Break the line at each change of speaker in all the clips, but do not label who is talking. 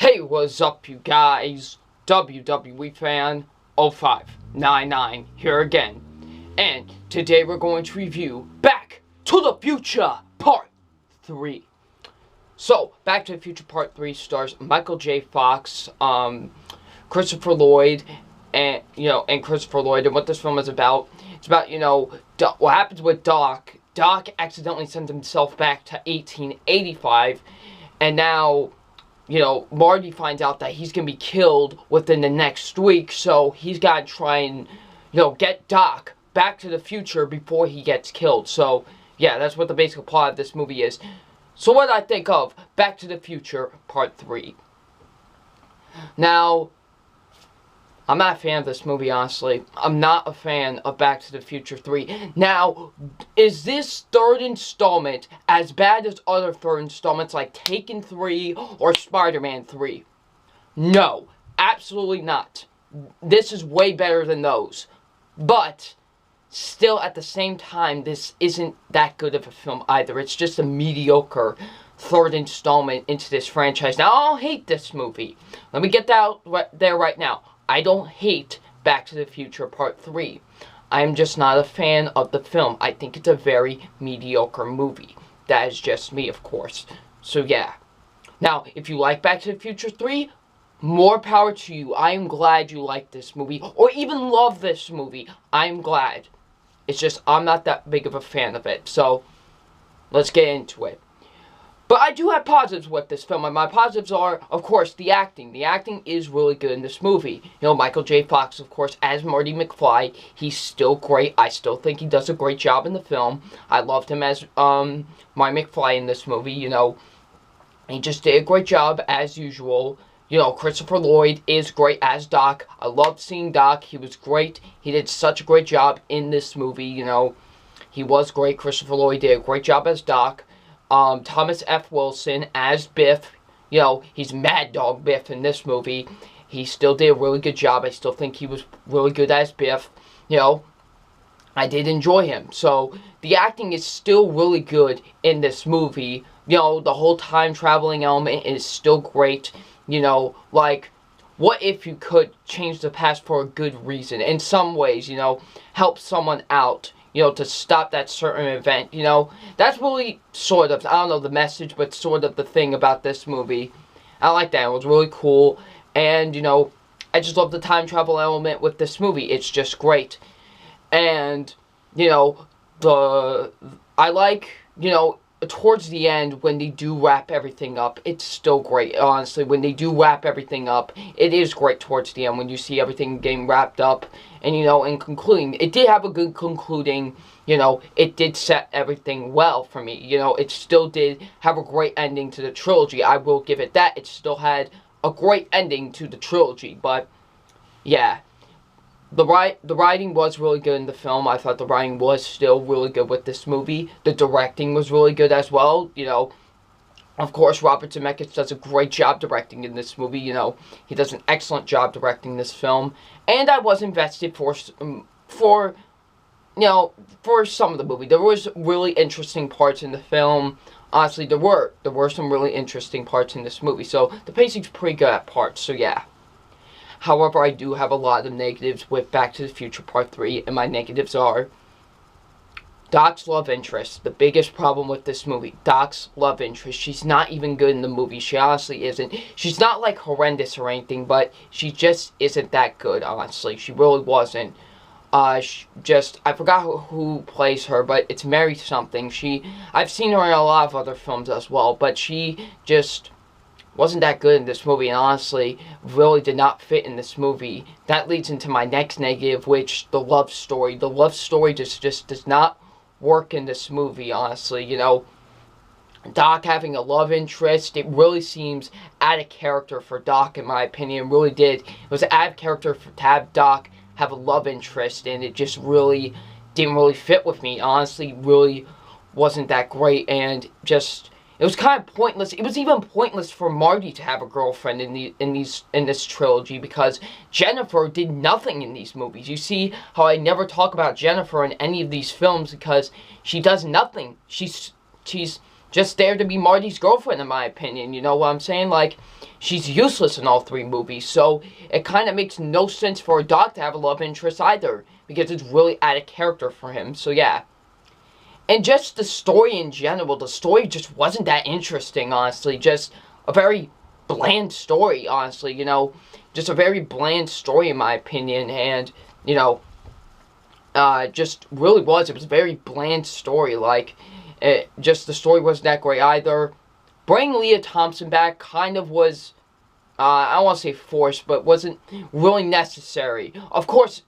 Hey, what's up, you guys? wwefan0599 here again. And today we're going to review Back to the Future Part 3. So, Back to the Future Part 3 stars Michael J. Fox, Christopher Lloyd, and Christopher Lloyd. And what this film is about, it's about, what happens with Doc. Doc accidentally sends himself back to 1885, and now, Marty finds out that he's going to be killed within the next week, so he's got to try and, get Doc back to the future before he gets killed. So, yeah, that's what the basic plot of this movie is. So what I think of Back to the Future Part 3. Now, I'm not a fan of this movie, honestly. I'm not a fan of Back to the Future 3. Now, is this third installment as bad as other third installments like Taken 3 or Spider-Man 3? No, absolutely not. This is way better than those. But, still at the same time, this isn't that good of a film either. It's just a mediocre third installment into this franchise. Now, I don't hate this movie. Let me get that out there right now. I don't hate Back to the Future Part 3. I am just not a fan of the film. I think it's a very mediocre movie. That is just me, of course. So, yeah. Now, if you like Back to the Future 3, more power to you. I am glad you like this movie, or even love this movie. I am glad. It's just, I'm not that big of a fan of it. So, let's get into it. But I do have positives with this film, and my positives are, of course, the acting. The acting is really good in this movie. Michael J. Fox, of course, as Marty McFly, he's still great. I still think he does a great job in the film. I loved him as Marty McFly in this movie, He just did a great job, as usual. Christopher Lloyd is great as Doc. I loved seeing Doc. He was great. He did such a great job in this movie, He was great. Christopher Lloyd did a great job as Doc. Thomas F. Wilson as Biff. He's Mad Dog Biff in this movie. He still did a really good job. I still think he was really good as Biff. I did enjoy him. So, the acting is still really good in this movie. The whole time traveling element is still great. Like, what if you could change the past for a good reason? In some ways, help someone out. To stop that certain event, that's really sort of, I don't know the message, but sort of the thing about this movie. I like that. It was really cool, and, I just love the time travel element with this movie. It's just great. And, I like, towards the end, when they do wrap everything up, it's still great, honestly. When they do wrap everything up, it is great towards the end, when you see everything getting wrapped up, and, and concluding. It did have a good concluding, it did set everything well for me, it still did have a great ending to the trilogy. I will give it that. It still had a great ending to the trilogy, but, yeah. The writing was really good in the film. I thought the writing was still really good with this movie. The directing was really good as well. Of course, Robert Zemeckis does a great job directing in this movie. He does an excellent job directing this film. And I was invested for some of the movie. There was really interesting parts in the film. Honestly, there were some really interesting parts in this movie. So, the pacing's pretty good at parts. So, yeah. However, I do have a lot of negatives with Back to the Future Part 3, and my negatives are Doc's love interest. The biggest problem with this movie, Doc's love interest. She's not even good in the movie. She honestly isn't. She's not, like, horrendous or anything, but she just isn't that good, honestly. She really wasn't. I forgot who plays her, but it's Mary something. I've seen her in a lot of other films as well, but she just wasn't that good in this movie, and honestly, really did not fit in this movie. That leads into my next negative, which, the love story. The love story just does not work in this movie, honestly. Doc having a love interest, it really seems out of character for Doc, in my opinion. It really did. It was out of character to have Doc have a love interest, and it just really didn't really fit with me. Honestly, really wasn't that great, and just, it was kind of pointless. It was even pointless for Marty to have a girlfriend in this trilogy, because Jennifer did nothing in these movies. You see how I never talk about Jennifer in any of these films, because she does nothing. She's just there to be Marty's girlfriend, in my opinion. You know what I'm saying? Like, she's useless in all 3 movies, so it kind of makes no sense for a dog to have a love interest either, because it's really out of character for him, so yeah. And just the story in general, the story just wasn't that interesting, honestly, just a very bland story, honestly, you know, just a very bland story in my opinion, and, you know, just really was, it was a very bland story, like, just the story wasn't that great either. Bringing Leah Thompson back kind of was, I don't want to say forced, but wasn't really necessary. Of course,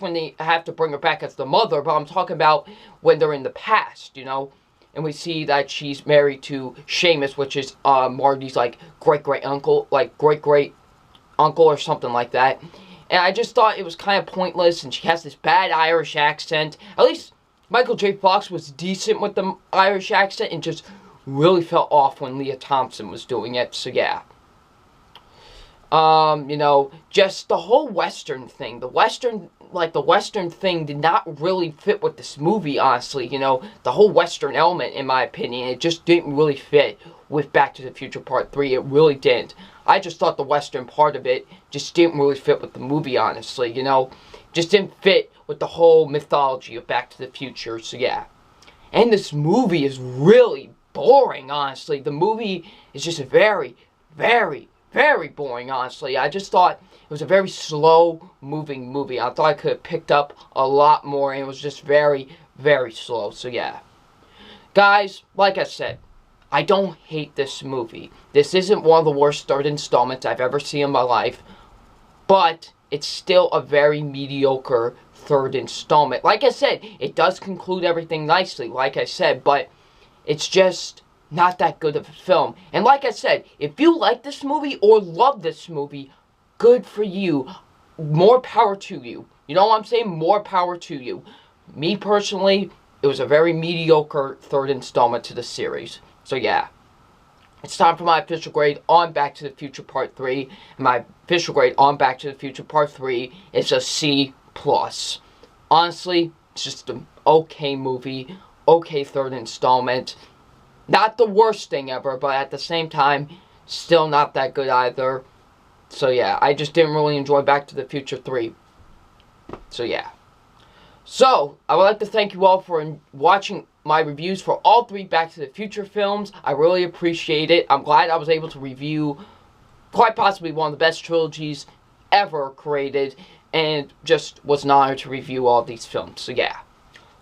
when they have to bring her back as the mother, but I'm talking about when they're in the past, you know, and we see that she's married to Seamus, which is, Marty's, like, great-great-uncle, like, great-great-uncle or something like that. And I just thought it was kind of pointless, and she has this bad Irish accent. At least Michael J. Fox was decent with the Irish accent, and just really fell off when Leah Thompson was doing it, so yeah. You know, just the whole Western thing. The Western thing did not really fit with this movie, honestly. You know, the whole Western element, in my opinion, it just didn't really fit with Back to the Future Part 3. It really didn't. I just thought the Western part of it just didn't really fit with the movie, honestly, you know. Just didn't fit with the whole mythology of Back to the Future, so yeah. And this movie is really boring, honestly. The movie is just very, very, very boring, honestly. I just thought it was a very slow-moving movie. I thought I could have picked up a lot more, and it was just very, very slow, so yeah. Guys, like I said, I don't hate this movie. This isn't one of the worst 3rd installments I've ever seen in my life, but it's still a very mediocre 3rd installment. Like I said, it does conclude everything nicely, like I said, but it's just not that good of a film. And like I said, if you like this movie or love this movie, good for you. More power to you. You know what I'm saying? More power to you. Me personally, it was a very mediocre 3rd installment to the series. So yeah. It's time for my official grade on Back to the Future Part 3. And my official grade on Back to the Future Part 3 is a C+. Honestly, it's just an okay movie. Okay 3rd installment. Not the worst thing ever, but at the same time, still not that good either. So yeah, I just didn't really enjoy Back to the Future 3. So yeah. So, I would like to thank you all for watching my reviews for all 3 Back to the Future films. I really appreciate it. I'm glad I was able to review quite possibly one of the best trilogies ever created, and just was an honor to review all these films. So yeah.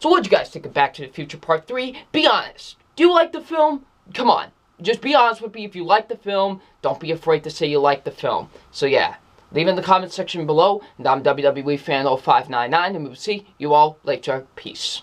So what did you guys think of Back to the Future Part 3? Be honest. Do you like the film? Come on. Just be honest with me. If you like the film, don't be afraid to say you like the film. So yeah. Leave in the comment section below. And I'm wwefan0599, and we will see you all later. Peace.